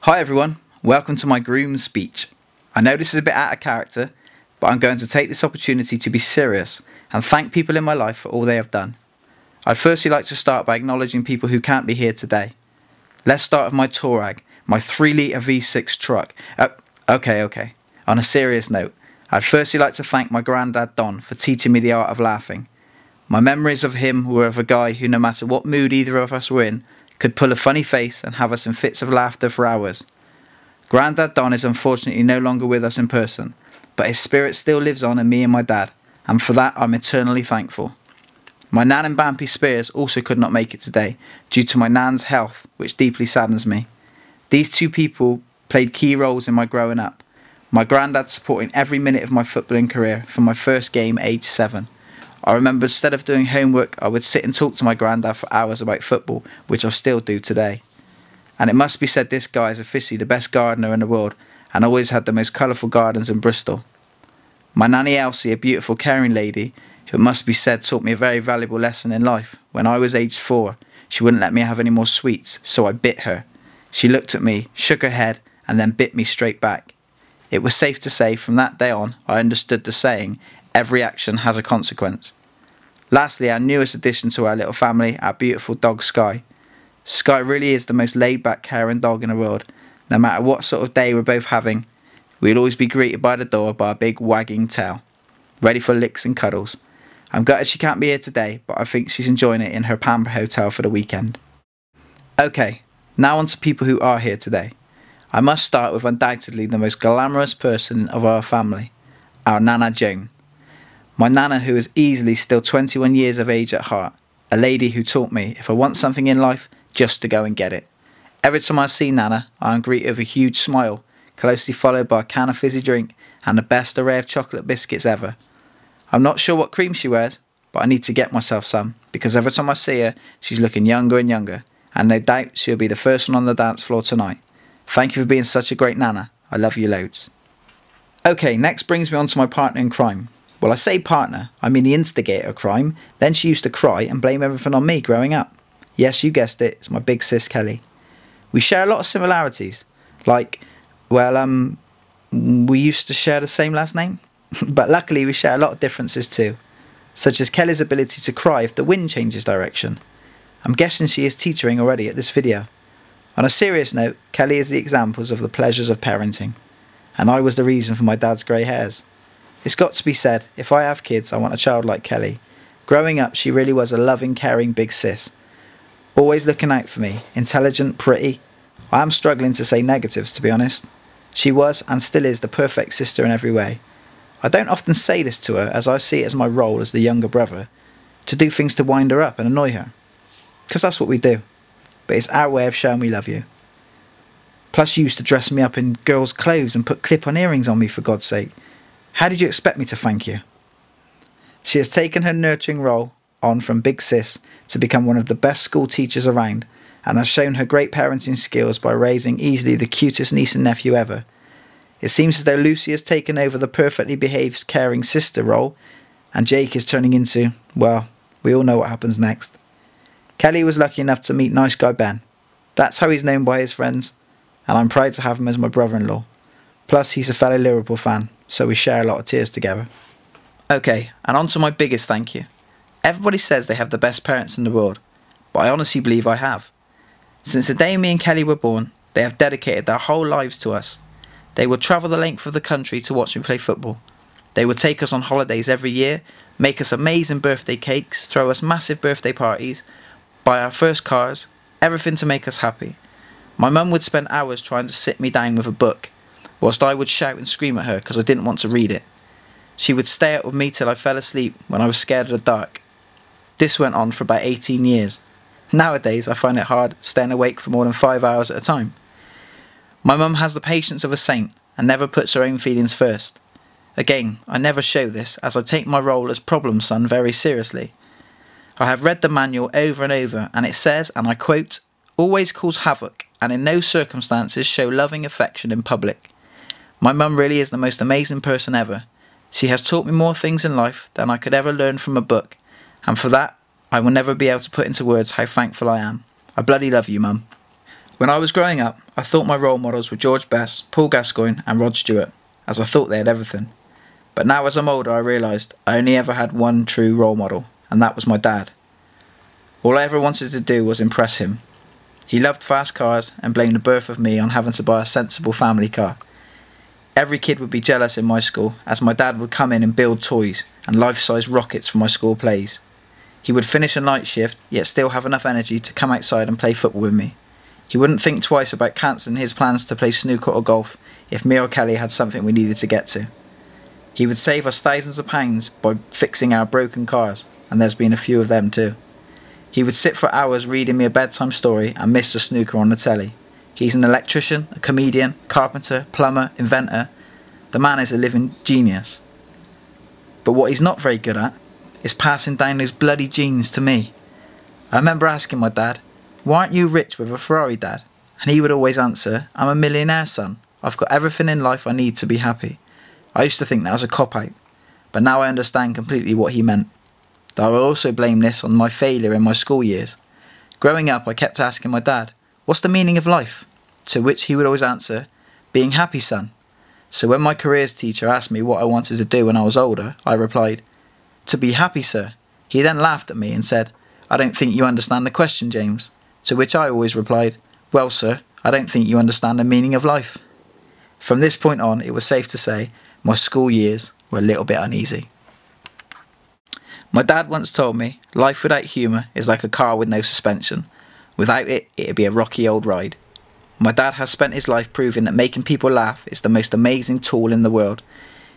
Hi everyone, welcome to my Groom speech. I know this is a bit out of character, but I'm going to take this opportunity to be serious and thank people in my life for all they have done. I'd firstly like to start by acknowledging people who can't be here today. Let's start with my Touareg, my 3-litre V6 truck. Okay. On a serious note, I'd firstly like to thank my granddad Don for teaching me the art of laughing. My memories of him were of a guy who, no matter what mood either of us were in, could pull a funny face and have us in fits of laughter for hours. Grandad Don is unfortunately no longer with us in person, but his spirit still lives on in me and my dad, and for that I'm eternally thankful. My nan and Bampy Spears also could not make it today, due to my nan's health, which deeply saddens me. These two people played key roles in my growing up, my granddad supporting every minute of my footballing career from my first game aged 7. I remember instead of doing homework, I would sit and talk to my granddad for hours about football, which I still do today. And it must be said this guy is officially the best gardener in the world and always had the most colourful gardens in Bristol. My nanny Elsie, a beautiful caring lady, who it must be said taught me a very valuable lesson in life. When I was aged 4, she wouldn't let me have any more sweets, so I bit her. She looked at me, shook her head, and then bit me straight back. It was safe to say from that day on I understood the saying, every action has a consequence. Lastly, our newest addition to our little family, our beautiful dog Sky. Sky really is the most laid-back, caring dog in the world. No matter what sort of day we're both having, we'd always be greeted by the door by a big wagging tail, ready for licks and cuddles. I'm gutted she can't be here today, but I think she's enjoying it in her pamper hotel for the weekend. Okay, now on to people who are here today. I must start with undoubtedly the most glamorous person of our family, our Nana Joan. My Nana, who is easily still 21 years of age at heart, a lady who taught me if I want something in life, just to go and get it. Every time I see Nana, I am greeted with a huge smile, closely followed by a can of fizzy drink and the best array of chocolate biscuits ever. I'm not sure what cream she wears, but I need to get myself some, because every time I see her, she's looking younger and younger, and no doubt she'll be the first one on the dance floor tonight. Thank you for being such a great Nana. I love you loads. Okay, next brings me on to my partner in crime. Well, I say partner, I mean the instigator of crime. Then she used to cry and blame everything on me growing up. Yes, you guessed it, it's my big sis Kelly. We share a lot of similarities. Like, well, we used to share the same last name. But luckily we share a lot of differences too. Such as Kelly's ability to cry if the wind changes direction. I'm guessing she is teetering already at this video. On a serious note, Kelly is the examples of the pleasures of parenting. And I was the reason for my dad's grey hairs. It's got to be said, if I have kids, I want a child like Kelly. Growing up, she really was a loving, caring big sis. Always looking out for me, intelligent, pretty. I am struggling to say negatives, to be honest. She was, and still is, the perfect sister in every way. I don't often say this to her, as I see it as my role as the younger brother, to do things to wind her up and annoy her. Because that's what we do. But it's our way of showing we love you. Plus, she used to dress me up in girls' clothes and put clip-on earrings on me, for God's sake. How did you expect me to thank you? She has taken her nurturing role on from big sis to become one of the best school teachers around, and has shown her great parenting skills by raising easily the cutest niece and nephew ever. It seems as though Lucy has taken over the perfectly behaved caring sister role, and Jake is turning into, well, we all know what happens next. Kelly was lucky enough to meet nice guy Ben. That's how he's known by his friends, and I'm proud to have him as my brother-in-law. Plus, he's a fellow Liverpool fan, so we share a lot of tears together. Okay, and on to my biggest thank you. Everybody says they have the best parents in the world, but I honestly believe I have. Since the day me and Kelly were born, they have dedicated their whole lives to us. They would travel the length of the country to watch me play football. They would take us on holidays every year, make us amazing birthday cakes, throw us massive birthday parties, buy our first cars, everything to make us happy. My mum would spend hours trying to sit me down with a book, whilst I would shout and scream at her because I didn't want to read it. She would stay up with me till I fell asleep when I was scared of the dark. This went on for about 18 years. Nowadays I find it hard staying awake for more than 5 hours at a time. My mum has the patience of a saint and never puts her own feelings first. Again, I never show this as I take my role as problem son very seriously. I have read the manual over and over, and it says, and I quote, "Always cause havoc and in no circumstances show loving affection in public." My mum really is the most amazing person ever. She has taught me more things in life than I could ever learn from a book, and for that I will never be able to put into words how thankful I am. I bloody love you, Mum. When I was growing up, I thought my role models were George Best, Paul Gascoigne and Rod Stewart, as I thought they had everything. But now as I'm older I realised I only ever had one true role model, and that was my dad. All I ever wanted to do was impress him. He loved fast cars and blamed the birth of me on having to buy a sensible family car. Every kid would be jealous in my school, as my dad would come in and build toys and life-size rockets for my school plays. He would finish a night shift, yet still have enough energy to come outside and play football with me. He wouldn't think twice about cancelling his plans to play snooker or golf if me or Kelly had something we needed to get to. He would save us thousands of pounds by fixing our broken cars, and there's been a few of them too. He would sit for hours reading me a bedtime story and miss the snooker on the telly. He's an electrician, a comedian, carpenter, plumber, inventor. The man is a living genius. But what he's not very good at is passing down those bloody genes to me. I remember asking my dad, "Why aren't you rich with a Ferrari, Dad?" And he would always answer, "I'm a millionaire, son. I've got everything in life I need to be happy." I used to think that was a cop-out, but now I understand completely what he meant. Though I will also blame this on my failure in my school years. Growing up, I kept asking my dad, "What's the meaning of life?" To which he would always answer, "Being happy, son." So when my careers teacher asked me what I wanted to do when I was older, I replied, "To be happy, sir." He then laughed at me and said, "I don't think you understand the question, James." To which I always replied, "Well, sir, I don't think you understand the meaning of life." From this point on, it was safe to say my school years were a little bit uneasy. My dad once told me, life without humour is like a car with no suspension. Without it, it'd be a rocky old ride. My dad has spent his life proving that making people laugh is the most amazing tool in the world.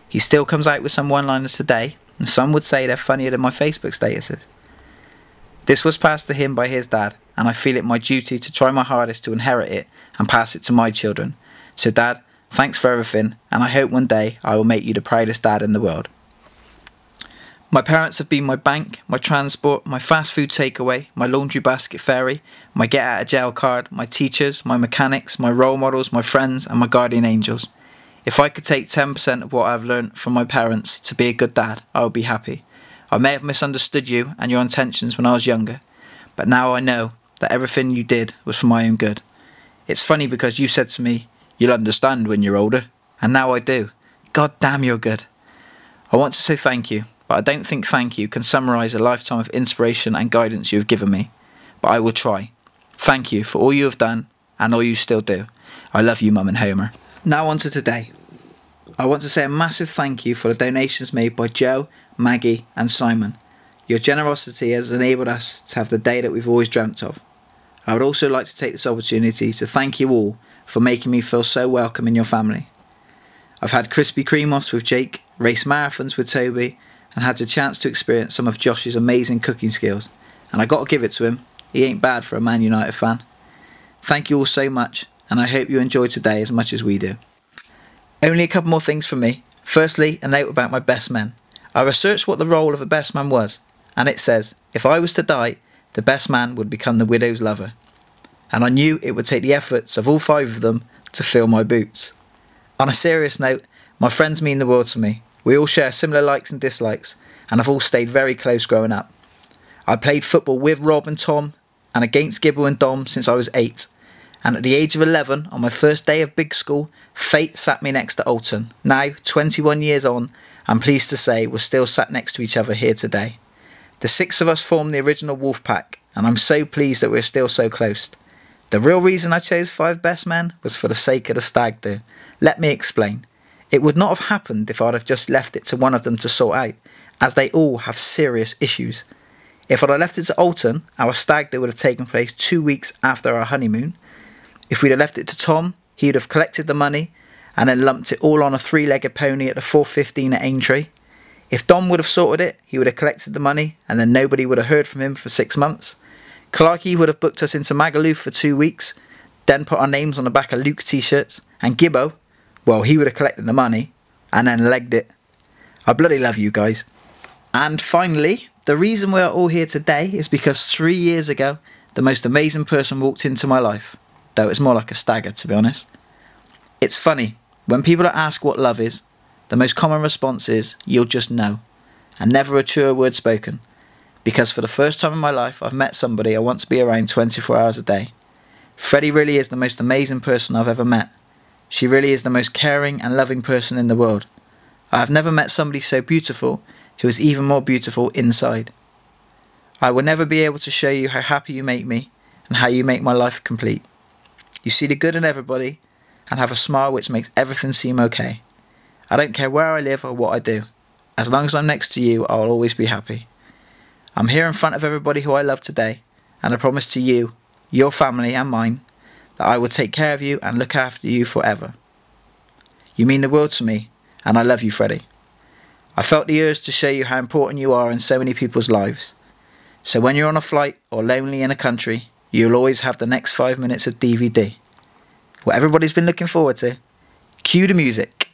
He still comes out with some one-liners today, and some would say they're funnier than my Facebook statuses. This was passed to him by his dad, and I feel it my duty to try my hardest to inherit it and pass it to my children. So Dad, thanks for everything, and I hope one day I will make you the proudest dad in the world. My parents have been my bank, my transport, my fast food takeaway, my laundry basket fairy, my get out of jail card, my teachers, my mechanics, my role models, my friends and my guardian angels. If I could take 10% of what I've learnt from my parents to be a good dad, I would be happy. I may have misunderstood you and your intentions when I was younger, but now I know that everything you did was for my own good. It's funny because you said to me, "You'll understand when you're older," and now I do. God damn, you're good. I want to say thank you, but I don't think thank you can summarise a lifetime of inspiration and guidance you have given me. But I will try. Thank you for all you have done and all you still do. I love you, Mum and Homer. Now on to today. I want to say a massive thank you for the donations made by Joe, Maggie and Simon. Your generosity has enabled us to have the day that we've always dreamt of. I would also like to take this opportunity to thank you all for making me feel so welcome in your family. I've had Krispy Kreme-offs with Jake, race marathons with Toby, and had the chance to experience some of Josh's amazing cooking skills, and I got to give it to him, he ain't bad for a Man United fan. Thank you all so much, and I hope you enjoyed today as much as we do. Only a couple more things from me. Firstly, a note about my best men. I researched what the role of a best man was, and it says, if I was to die, the best man would become the widow's lover. And I knew it would take the efforts of all 5 of them to fill my boots. On a serious note, my friends mean the world to me. We all share similar likes and dislikes, and have all stayed very close growing up. I played football with Rob and Tom, and against Gibble and Dom since I was 8. And at the age of 11, on my first day of big school, fate sat me next to Alton. Now, 21 years on, I'm pleased to say we're still sat next to each other here today. The 6 of us formed the original Wolf Pack, and I'm so pleased that we're still so close. The real reason I chose 5 best men was for the sake of the stag do. Let me explain. It would not have happened if I'd have just left it to one of them to sort out, as they all have serious issues. If I'd have left it to Alton, our stag do would have taken place 2 weeks after our honeymoon. If we'd have left it to Tom, he'd have collected the money and then lumped it all on a 3-legged pony at the 4:15 at Aintree. If Dom would have sorted it, he would have collected the money and then nobody would have heard from him for 6 months. Clarky would have booked us into Magaluf for 2 weeks, then put our names on the back of Luke t-shirts, and Gibbo, well, he would have collected the money and then legged it. I bloody love you guys. And finally, the reason we're all here today is because 3 years ago, the most amazing person walked into my life, though it's more like a stagger to be honest. It's funny, when people ask what love is, the most common response is, you'll just know, and never a truer word spoken, because for the first time in my life I've met somebody I want to be around 24 hours a day. Freddie really is the most amazing person I've ever met. She really is the most caring and loving person in the world. I have never met somebody so beautiful who is even more beautiful inside. I will never be able to show you how happy you make me and how you make my life complete. You see the good in everybody and have a smile which makes everything seem okay. I don't care where I live or what I do. As long as I'm next to you, I'll always be happy. I'm here in front of everybody who I love today, and I promise to you, your family and mine, that I will take care of you and look after you forever. You mean the world to me, and I love you, Freddie. I felt the urge to show you how important you are in so many people's lives. So when you're on a flight or lonely in a country, you'll always have the next 5 minutes of DVD. What everybody's been looking forward to. Cue the music.